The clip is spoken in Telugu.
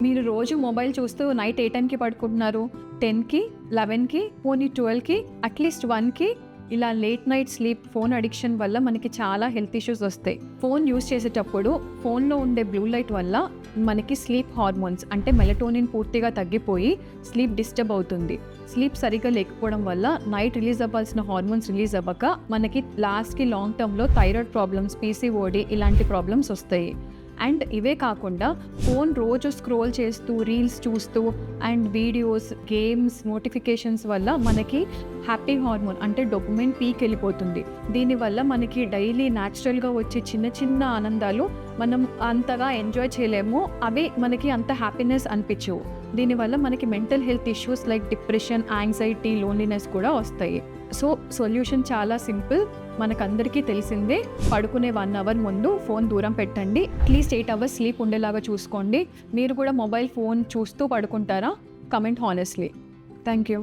మీరు రోజు మొబైల్ చూస్తూ నైట్ ఏ టైంకి పడుకుంటున్నారు? 10కి, 11కి, పోనీ 12కి, అట్లీస్ట్ 1కి ఇలా late night sleep phone addiction వల్ల మనకి చాలా హెల్త్ ఇష్యూస్ వస్తాయి. ఫోన్ యూస్ చేసేటప్పుడు ఫోన్లో ఉండే బ్లూ లైట్ వల్ల మనకి స్లీప్ హార్మోన్స్ అంటే మెలటోనిన్ పూర్తిగా తగ్గిపోయి స్లీప్ డిస్టర్బ్ అవుతుంది. స్లీప్ సరిగ్గా లేకపోవడం వల్ల నైట్ రిలీజ్ అవ్వాల్సిన హార్మోన్స్ రిలీజ్ అవ్వక మనకి లాస్ట్కి లాంగ్ టర్మ్లో థైరాయిడ్ ప్రాబ్లమ్స్, పీసీఓడి ఇలాంటి ప్రాబ్లమ్స్ వస్తాయి. అండ్ ఇవే కాకుండా ఫోన్ రోజు స్క్రోల్ చేస్తూ, రీల్స్ చూస్తూ అండ్ వీడియోస్, గేమ్స్, నోటిఫికేషన్స్ వల్ల మనకి హ్యాపీ హార్మోన్ అంటే డోపమైన్ పీక్ వెళ్ళిపోతుంది. దీనివల్ల మనకి డైలీ న్యాచురల్గా వచ్చే చిన్న చిన్న ఆనందాలు మనం అంతగా ఎంజాయ్ చేయలేము, అవి మనకి అంత హ్యాపీనెస్ అనిపించవు. దీనివల్ల మనకి mental health issues like depression, anxiety, loneliness కూడా వస్తాయి. సో సొల్యూషన్ చాలా సింపుల్, మనకందరికీ తెలిసిందే. పడుకునే 1 అవర్ ముందు ఫోన్ దూరం పెట్టండి. అట్లీస్ట్ 8 అవర్స్ స్లీప్ ఉండేలాగా చూసుకోండి. మీరు కూడా మొబైల్ ఫోన్ చూస్తూ పడుకుంటారా? Comment honestly. Thank you.